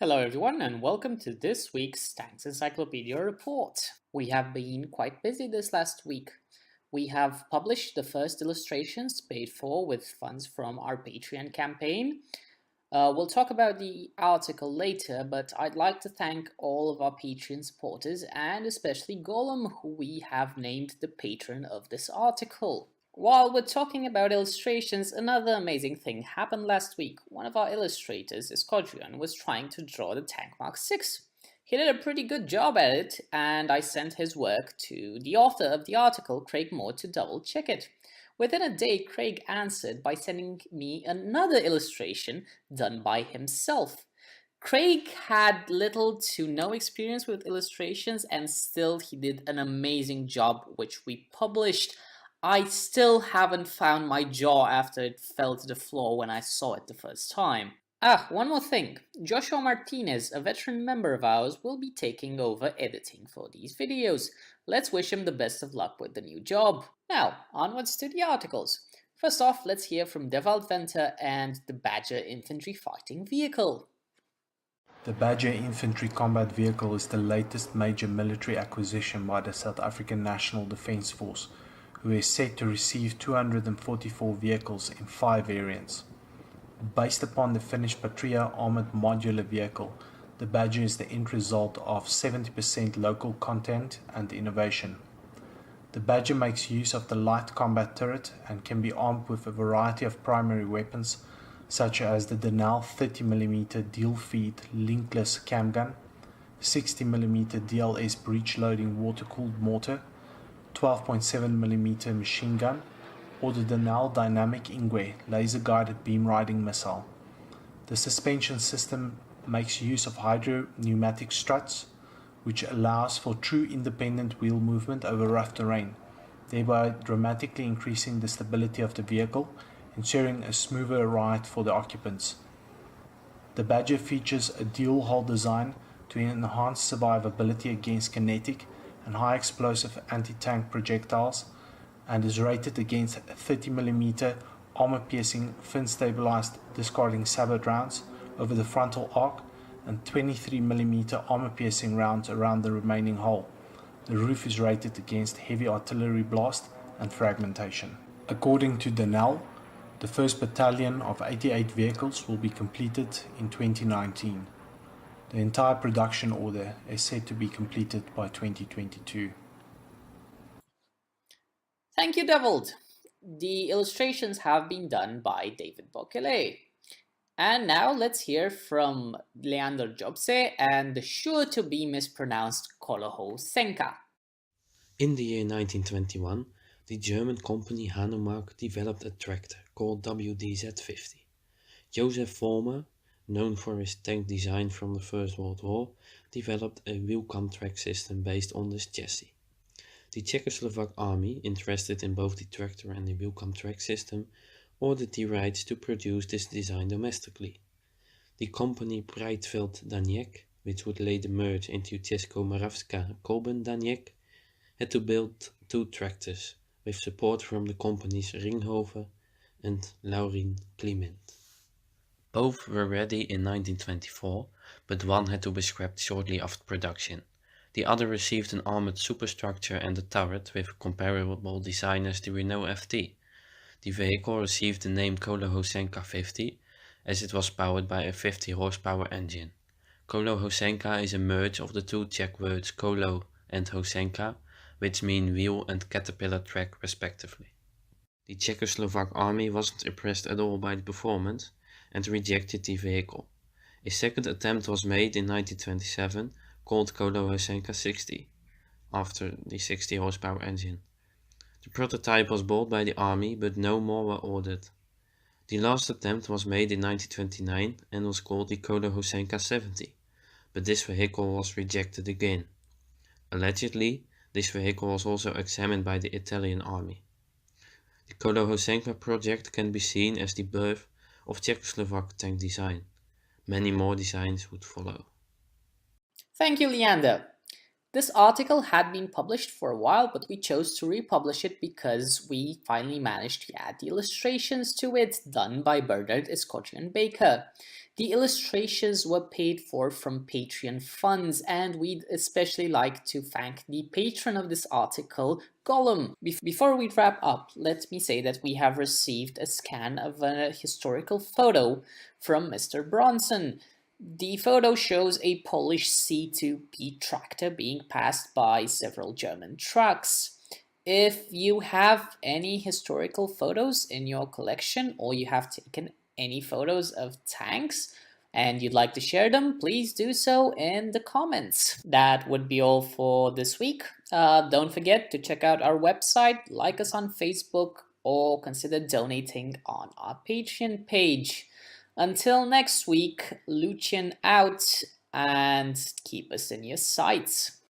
Hello everyone and welcome to this week's Tanks Encyclopedia report. We have been quite busy this last week. We have published the first illustrations paid for with funds from our Patreon campaign. We'll talk about the article later, but I'd like to thank all of our Patreon supporters and especially Golem, who we have named the patron of this article. While we're talking about illustrations, another amazing thing happened last week. One of our illustrators, Escodrion, was trying to draw the tank Mark 6. He did a pretty good job at it, and I sent his work to the author of the article, Craig Moore, to double check it. Within a day, Craig answered by sending me another illustration done by himself. Craig had little to no experience with illustrations, and still he did an amazing job, which we published. I still haven't found my jaw after it fell to the floor when I saw it the first time. One more thing. Joshua Martinez, a veteran member of ours, will be taking over editing for these videos. Let's wish him the best of luck with the new job. Now, onwards to the articles. First off, let's hear from Dewald and the Badger infantry fighting vehicle. The Badger infantry combat vehicle is the latest major military acquisition by the South African National Defence Force, who is set to receive 244 vehicles in 5 variants. Based upon the finished Patria armoured modular vehicle, the Badger is the end result of 70% local content and innovation. The Badger makes use of the light combat turret and can be armed with a variety of primary weapons such as the Dewald 30mm dual feed linkless cam gun, 60mm DLS breech loading water-cooled mortar, 12.7mm machine gun, or the Dewald Dynamic Ingwe laser-guided beam riding missile. The suspension system makes use of hydro-pneumatic struts, which allows for true independent wheel movement over rough terrain, thereby dramatically increasing the stability of the vehicle, ensuring a smoother ride for the occupants. The Badger features a dual-hull design to enhance survivability against kinetic and high explosive anti-tank projectiles, and is rated against 30mm armor-piercing fin-stabilized discarding sabot rounds over the frontal arc and 23mm armor-piercing rounds around the remaining hull. The roof is rated against heavy artillery blast and fragmentation. According to Dewald, the first battalion of 88 vehicles will be completed in 2019. The entire production order is set to be completed by 2022. Thank you, Dewald. The illustrations have been done by David Bokele. And now let's hear from Leander Jobse and the sure-to-be mispronounced Koloho Senka. In the year 1921, the German company Hanomag developed a tractor called WDZ-50. Joseph Vollmer, known for his tank design from the First World War, developed a wheel-cum-track system based on this chassis. The Czechoslovak army, interested in both the tractor and the wheel-cum-track system, ordered the rights to produce this design domestically. The company Breitfeld Daniec, which would later merge into Českomoravská Kolben Daniec, had to build 2 tractors, with support from the companies Ringhove and Laurin Clement. Both were ready in 1924, but one had to be scrapped shortly after production. The other received an armored superstructure and a turret with comparable design as the Renault FT. The vehicle received the name Koloho-Senka 50, as it was powered by a 50 horsepower engine. Koloho-Senka is a merge of the 2 Czech words kolo and hosenka, which mean wheel and caterpillar track respectively. The Czechoslovak army wasn't impressed at all by the performance and rejected the vehicle. A second attempt was made in 1927, called Koloho-Senka 60, after the 60 horsepower engine. The prototype was bought by the army, but no more were ordered. The last attempt was made in 1929 and was called the Koloho-Senka 70, but this vehicle was rejected again. Allegedly, this vehicle was also examined by the Italian army. The Koloho-Senka project can be seen as the birth of Czechoslovak tank design. Many more designs would follow. Thank you, Leander. This article had been published for a while, but we chose to republish it because we finally managed to add the illustrations to it, done by Bernard Escottian Baker. The illustrations were paid for from Patreon funds, and we'd especially like to thank the patron of this article, Gollum. Before we wrap up, let me say that we have received a scan of a historical photo from Mr. Bronson. The photo shows a Polish C2B tractor being passed by several German trucks. If you have any historical photos in your collection, or you have taken any photos of tanks and you'd like to share them, please do so in the comments. That would be all for this week. Don't forget to check out our website, like us on Facebook, or consider donating on our Patreon page. Until next week, Lucian out, and keep us in your sights.